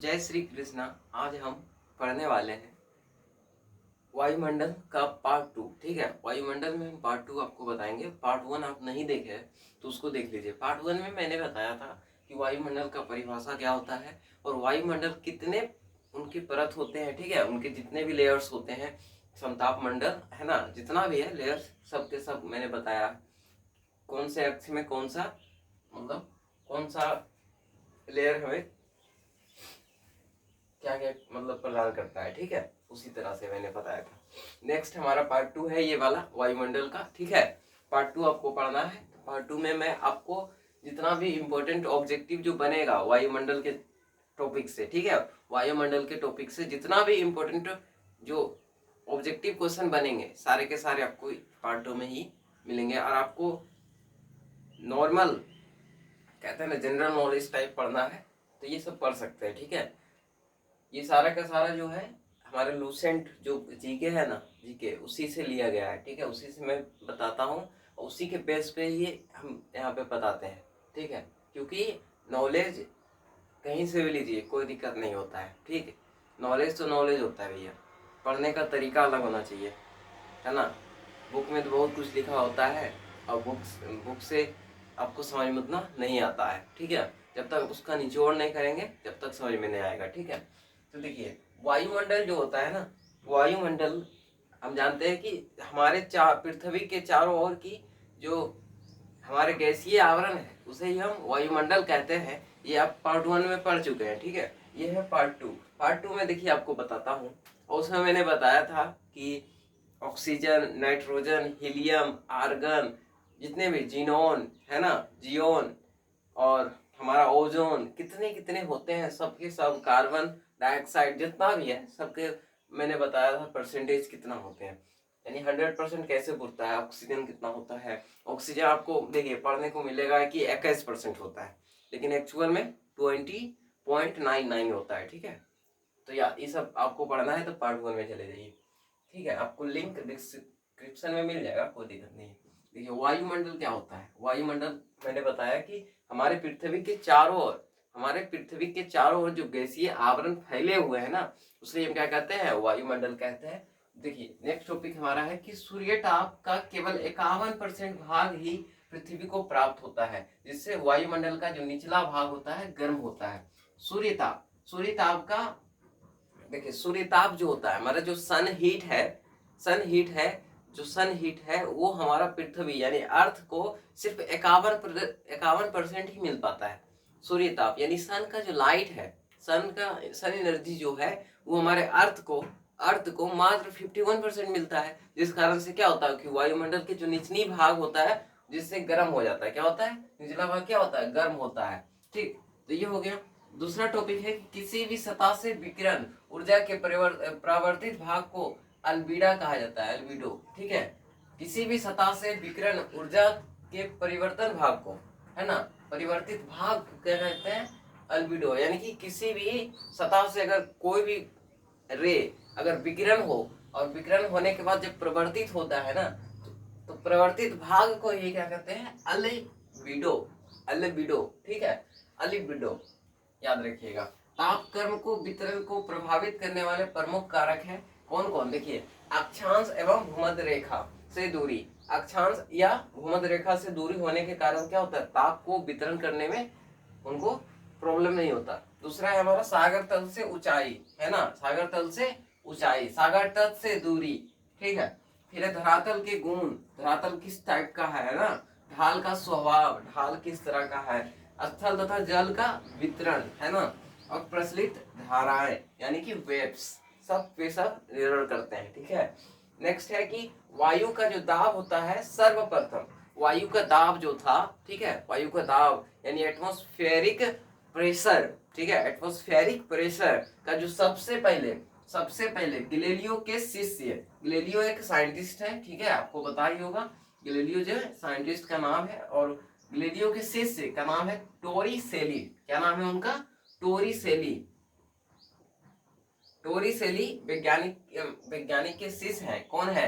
जय श्री कृष्णा। आज हम पढ़ने वाले हैं वायुमंडल का पार्ट 2। ठीक है, वायुमंडल में हम पार्ट 2 आपको बताएंगे। पार्ट 1 आप नहीं देखे हैं तो उसको देख लीजिए। पार्ट 1 में मैंने बताया था कि वायुमंडल का परिभाषा क्या होता है और वायुमंडल कितने उनकी परत होते हैं। ठीक है, उनके जितने भी लेयर्स होते हैं, समताप मंडल है ना, जितना भी है लेयर्स सब के सब मैंने बताया। कौन से अक्ष में कौन सा मतलब कौन सा लेयर हमें क्या क्या मतलब प्रदान करता है। ठीक है, उसी तरह से मैंने बताया था। नेक्स्ट हमारा पार्ट 2 है ये वाला वायुमंडल का। ठीक है, पार्ट 2 आपको पढ़ना है। पार्ट 2 में मैं आपको जितना भी इम्पोर्टेंट ऑब्जेक्टिव जो बनेगा वायुमंडल के टॉपिक से, ठीक है, वायुमंडल के टॉपिक से जितना भी इम्पोर्टेंट जो ऑब्जेक्टिव क्वेश्चन बनेंगे सारे के सारे आपको पार्ट 2 में ही मिलेंगे। और आपको नॉर्मल कहते हैं ना जनरल नॉलेज टाइप पढ़ना है तो ये सब पढ़ सकते हैं। ठीक है, ये सारा का सारा जो है हमारे लूसेंट जो जीके है ना, जीके उसी से लिया गया है। ठीक है, उसी से मैं बताता हूँ और उसी के बेस पे ही हम यहाँ पे बताते हैं। ठीक है, क्योंकि नॉलेज कहीं से भी लीजिए कोई दिक्कत नहीं होता है। ठीक है, नॉलेज तो नॉलेज होता है भैया, पढ़ने का तरीका अलग होना चाहिए, है ना। बुक में तो बहुत कुछ लिखा होता है और बुक से आपको समझ में उतना नहीं आता है। ठीक है, जब तक उसका निचोड़ नहीं करेंगे जब तक समझ में नहीं आएगा। ठीक है, तो देखिए वायुमंडल जो होता है ना, वायुमंडल हम जानते हैं कि हमारे पृथ्वी के चारों ओर की जो हमारे गैसीय आवरण है उसे ही हम वायुमंडल कहते हैं। ये आप पार्ट 1 में पढ़ चुके हैं। ठीक है, ये है पार्ट 2। पार्ट 2 में देखिए आपको बताता हूँ, और उसमें मैंने बताया था कि ऑक्सीजन, नाइट्रोजन, हीलियम, आर्गन, जितने भी जीनोन है ना, जियोन और हमारा ओजोन, कितने कितने होते हैं, सबके सब कार्बन डाइऑक्साइड जितना भी है सबके मैंने बताया था परसेंटेज कितना होते हैं। यानी 100% कैसे पूछता है, ऑक्सीजन कितना होता है। ऑक्सीजन आपको देखिए पढ़ने को मिलेगा कि 21% होता है, लेकिन एक्चुअल में 20.99 होता है। ठीक है, तो यार ये सब आपको पढ़ना है तो पार्ट 1 में चले जाइए। ठीक है, आपको लिंक डिस्क्रिप्शन में मिल जाएगा, कोई दिक्कत नहीं है। देखिए वायुमंडल क्या होता है। वायुमंडल मैंने बताया कि हमारे पृथ्वी के चारों ओर, हमारे पृथ्वी के चारों ओर जो गैसीय आवरण फैले हुए हैं ना, उसे हम क्या कहते हैं, वायुमंडल कहते हैं। देखिए नेक्स्ट टॉपिक हमारा है कि सूर्यताप का केवल 51% भाग ही पृथ्वी को प्राप्त होता है, जिससे वायुमंडल का जो निचला भाग होता है गर्म होता है। सूर्यताप, सूर्यताप का देखिए सूर्यताप जो होता है हमारा जो सन हीट है, सन हीट है, जो सन हीट है वो हमारा पृथ्वी यानी अर्थ को सिर्फ 51% ही मिल पाता है। सूर्यताप यानी सन का जो लाइट है, सन एनर्जी जो है वो हमारे अर्थ को मात्र 51% मिलता है। जिस कारण से क्या होता है कि वायुमंडल के जो निचली भाग होता है जिससे गर्म हो जाता है, क्या होता है, निचला भाग क्या होता है, गर्म होता है। ठीक, तो ये हो गया। दूसरा टॉपिक है किसी भी सतह से विकिरण ऊर्जा के परावर्तित भाग को अल्बिडा कहा जाता है, अल्बिडो। ठीक है, किसी भी सतह से विकिरण ऊर्जा के परिवर्तन भाग को, है ना, परिवर्तित भाग क्या कहते हैं, अल्बिडो। यानी कि किसी भी सतह से अगर कोई भी रे अगर विकिरण हो और विकिरण होने के बाद जब परिवर्तित होता है ना, तो प्रवर्तित भाग को ये क्या कहते हैं, अलिबिडो, अलिबिडो। ठीक है, अलिबिडो याद रखिएगा। ताप कर्म को वितरण को प्रभावित करने वाले प्रमुख कारक हैं कौन कौन, देखिए अक्षांश एवं भूमध्य रेखा से दूरी। अक्षांश या भूमध्य रेखा से दूरी होने के कारण क्या होता है, ताप को वितरण करने में उनको प्रॉब्लम नहीं होता। दूसरा है हमारा सागर तल से ऊंचाई, है ना, सागर तल से ऊंचाई, सागर तल से दूरी। ठीक है, फिर है धरातल के गुण, धरातल किस टाइप का है ना, ढाल का स्वभाव, ढाल किस तरह का है, स्थल तथा जल का वितरण, है ना, और प्रचलित धाराएं यानी कि वेव्स, सब पे सब निर्भर करते हैं। ठीक है, नेक्स्ट है कि वायु का जो दाब होता है, सर्वप्रथम वायु का दाब जो था, ठीक है, वायु का दाब यानी एटमॉस्फेरिक प्रेशर, ठीक है, एटमॉस्फेरिक प्रेशर का जो सबसे पहले गैलीलियो के शिष्य, गैलीलियो एक साइंटिस्ट है, ठीक है, आपको पता ही होगा, गैलीलियो जो है साइंटिस्ट का नाम है, और गैलीलियो के शिष्य का नाम है टोरिसेली। क्या नाम है उनका, टोरिसेली। टोरिसेली वैज्ञानिक के शिष्य हैं, कौन है,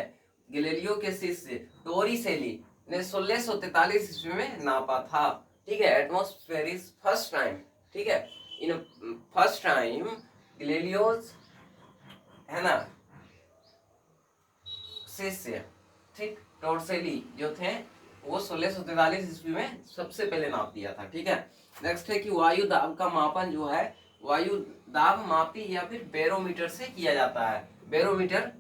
गैलीलियो के शिष्य टोरिसेली ने 1643 ईस्वी में नापा था। ठीक है, एटमॉस्फेरिक फर्स्ट टाइम, ठीक है, इन फर्स्ट टाइम गैलीलियोस, है ना, शिष्य, ठीक, टोर्सेली जो थे वो 1643 ईस्वी में सबसे पहले नाप दिया था। ठीक है, नेक्स्ट है कि वायु दाब का मापन जो है वायु दाब मापी या फिर बैरोमीटर से किया जाता है। बैरोमीटर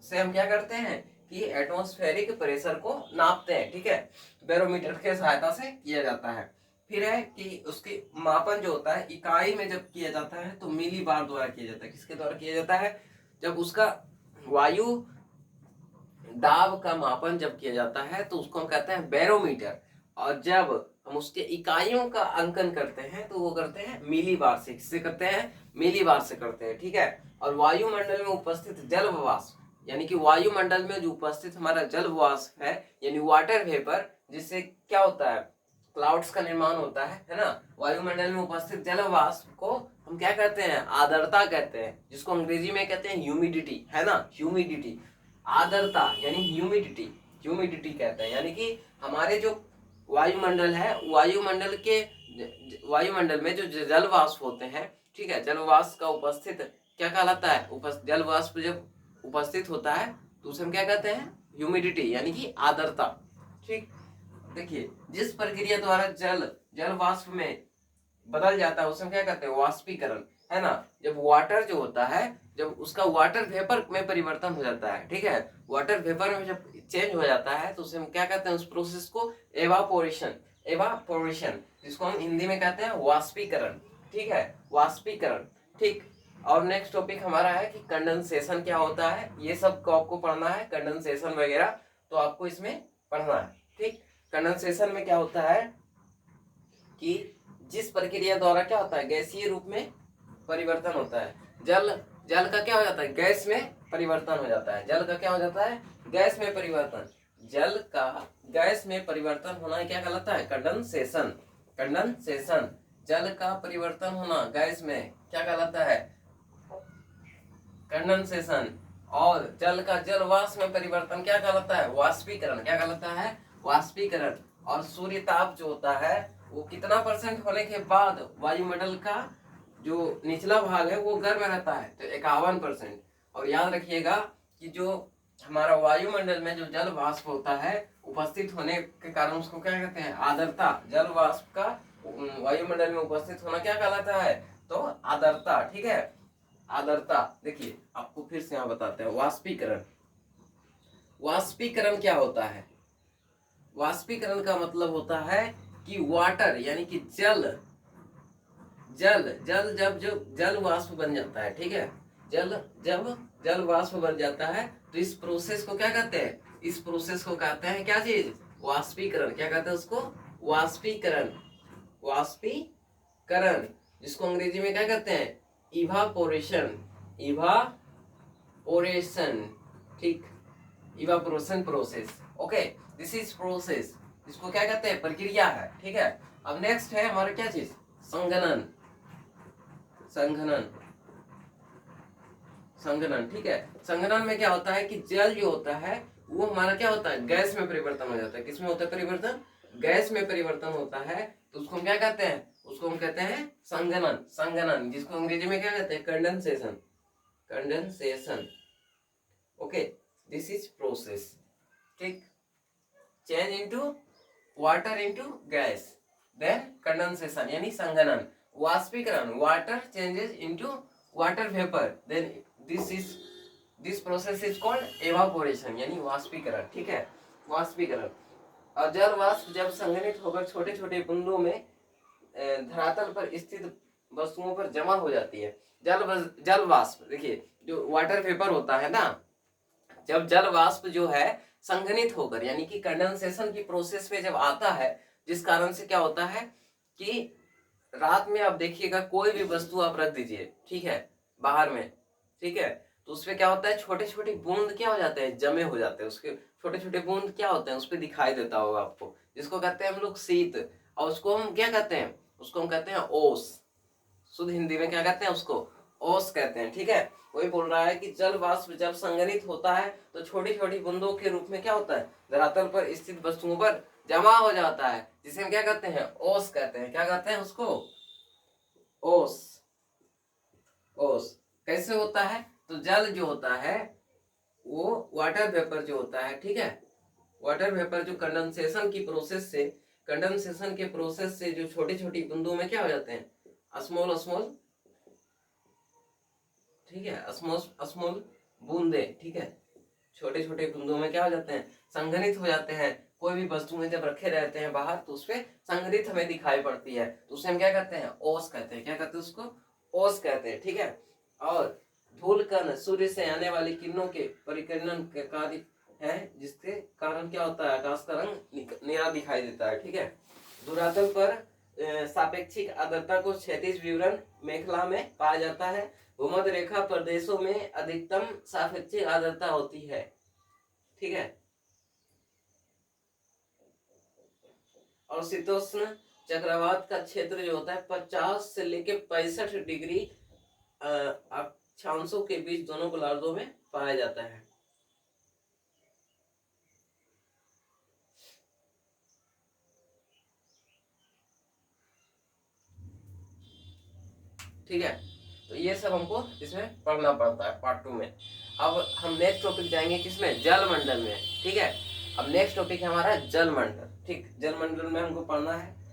से हम क्या करते हैं कि एटमॉस्फेरिक प्रेशर को नापते हैं। ठीक है, बैरोमीटर के सहायता से किया जाता है। फिर है कि उसके मापन जो होता है इकाई में जब किया जाता है तो मिली बार द्वारा किया जाता है। किसके द्वारा किया जाता है? जब उसका वायु दाब का मापन जब किया जाता है तो उसको हम कहते हैं बैरोमीटर, और जब हम उसके इकाइयों का अंकन करते हैं तो वो करते हैं मिली बार से। किससे करते हैं? मिली बार से करते हैं। ठीक है, और वायुमंडल में उपस्थित जल वाष्प, यानी कि वायुमंडल में जो उपस्थित हमारा जल वाष्प है यानी वाटर वेपर, जिससे क्या होता है क्लाउड्स का निर्माण होता है ना। वायुमंडल में उपस्थित जल वाष्प को हम क्या कहते हैं? आर्द्रता कहते हैं, जिसको अंग्रेजी में कहते हैं ह्यूमिडिटी, है ना, ह्यूमिडिटी। आर्द्रता यानी ह्यूमिडिटी, ह्यूमिडिटी कहते हैं। यानी कि हमारे जो वायुमंडल है, वायुमंडल में जो जल वाष्प होते हैं, ठीक है, जल वाष्प का उपस्थित क्या कहलाता है? जल वाष्प जब उपस्थित होता है तो उसे हम क्या कहते हैं? ह्यूमिडिटी यानी कि आर्द्रता। ठीक, देखिए जिस प्रक्रिया द्वारा जल वाष्प में बदल जाता है उसे हम क्या कहते हैं? वाष्पीकरण, है ना। जब वाटर जो होता है, जब उसका वाटर वेपर में परिवर्तन हो जाता है, ठीक है, वाटर वेपर में जब चेंज हो जाता है तो उसे हम क्या कहते हैं? उस प्रोसेस को एवापोरेशन, एवापोरेशन, जिसको हम हिंदी में कहते हैं वाष्पीकरण। ठीक है, वाष्पीकरण। ठीक, और नेक्स्ट टॉपिक हमारा है कि कंडेंसेशन क्या होता है। ये सब को आपको पढ़ना है, कंडेंसेशन वगैरह तो आपको इसमें पढ़ना है। ठीक, कंडेंसेशन में क्या होता है कि जिस प्रक्रिया द्वारा क्या होता है? गैसीय रूप में परिवर्तन होता है। जल का क्या हो जाता है? गैस में परिवर्तन हो जाता है। जल का क्या हो जाता है? गैस में परिवर्तन। जल का गैस में परिवर्तन होना क्या कहलाता है? कंडेंसेशन। कंडेंसेशन, जल का परिवर्तन होना गैस में क्या कहलाता है? कंडेंसेशन। और जल का जल वाष्प में परिवर्तन क्या कहलाता है? वाष्पीकरण। क्या कहलाता है? वाष्पीकरण। और सूर्य ताप जो होता है वो कितना परसेंट होने के बाद वायुमंडल का जो निचला भाग है वो गर्म रहता है? तो 51%। और याद रखिएगा कि जो हमारा वायुमंडल में जो जल वाष्प होता है उपस्थित होने के कारण उसको क्या कहते हैं? आर्द्रता। जल वाष्प का वायुमंडल में उपस्थित होना क्या कहलाता है? तो आर्द्रता। ठीक है, आर्द्रता। देखिए आपको फिर से यहाँ बताते हैं वाष्पीकरण। वाष्पीकरण क्या होता है? वाष्पीकरण का मतलब होता है कि वाटर यानी कि जल जब जो जल वाष्प बन जाता है, ठीक है, जब जल वाष्प बन जाता है तो इस प्रोसेस को क्या कहते हैं? इस प्रोसेस को कहते हैं क्या चीज? वाष्पीकरण। क्या कहते हैं उसको? वाष्पीकरण। वाष्पीकरण, जिसको अंग्रेजी में क्या कहते हैं? इवापोरेशन। इवापोरेशन, ठीक, evaporation process. Okay, this is process, इसको क्या कहते हैं? प्रक्रिया है। ठीक है, अब नेक्स्ट है हमारा क्या चीज? संघनन। संघनन, संघनन। ठीक है, संघनन में क्या होता है कि जल जो होता है वो हमारा क्या होता है? गैस में परिवर्तन हो जाता है। किसमें होता है परिवर्तन? गैस में परिवर्तन होता है तो उसको हम क्या कहते हैं? उसको हम कहते हैं संघनन। संघनन, जिसको अंग्रेजी में क्या कहते हैं? Condensation. Condensation. Okay, this is process. ठीक, change into water into gas, then condensation यानी संघनन। वाष्पीकरण, water changes into water vapour, then this process is called evaporation यानी वाष्पीकरण। ठीक है, वाष्पीकरण। और जल वाष्प जब संघनित होकर छोटे छोटे बूंदों में धरातल पर स्थित वस्तुओं पर जमा हो जाती है। जल वाष्प, देखिए जो वाटर वेपर होता है ना, जब जल वाष्प जो है संघनित होकर यानी कि कंडेंसेशन की प्रोसेस में जब आता है, जिस कारण से क्या होता है कि रात में आप देखिएगा कोई भी वस्तु आप रख दीजिए, ठीक है, बाहर में, ठीक है, तो उसपे क्या होता है? छोटे छोटे बूंद क्या हो जाते हैं? जमे हो जाते हैं। उसके छोटे छोटे बूंद क्या होते हैं? उसपे दिखाई देता होगा आपको, जिसको कहते हैं हम लोग शीत। और उसको हम क्या कहते हैं? उसको हम कहते हैं ओस। शुद्ध हिंदी में क्या कहते हैं उसको? ओस कहते हैं। ठीक है, वही बोल रहा है कि जल वाष्प जब संघनित होता है तो छोटी छोटी बूंदों के रूप में क्या होता है? धरातल पर स्थित वस्तुओं पर जमा हो जाता है, जिसे हम क्या कहते हैं? ओस कहते हैं। क्या कहते हैं उसको? ओस। ओस कैसे होता है? तो जल जो होता है वो वाटर वेपर जो होता है, ठीक है, वाटर वेपर जो कंडेंसेशन के प्रोसेस से जो छोटी छोटी बूंदों में क्या हो जाते हैं, स्मॉल स्मॉल, ठीक है, स्मॉल स्मॉल बूंदे, ठीक है, छोटे छोटे बूंदों में क्या हो जाते हैं, संघनित हो जाते हैं। कोई भी वस्तु में जब रखे रहते हैं बाहर तो उसपे संघनित हमें दिखाई पड़ती है, तो उसे हम क्या कहते हैं, ओस कहते हैं। क्या कहते हैं उसको? ओस कहते हैं, ठीक है। और धूल कण सूर्य से आने वाली किरणों के परिकर्णन के कार्य है, जिसके कारण क्या होता है, आकाश का रंग नीला दिखाई देता है, ठीक है। धरातल पर सापेक्षिक आर्द्रता को क्षैतिज विवरण मेखला में पाया जाता है। भूमध्य रेखा प्रदेशों में अधिकतम सापेक्षिक आर्द्रता होती है, ठीक है। और शीतोष्ण चक्रवात का क्षेत्र जो होता है 50 से लेके 65 डिग्री अक्षांशों के बीच दोनों गोलार्धों में पाया जाता है। ठीक है, तो ये सब हमको इसमें पढ़ना पड़ता है पार्ट 2 में। अब हम नेक्स्ट टॉपिक जाएंगे किसमें, जल मंडल में, ठीक है। अब नेक्स्ट टॉपिक है हमारा जल मंडल, ठीक। जल मंडल में हमको पढ़ना है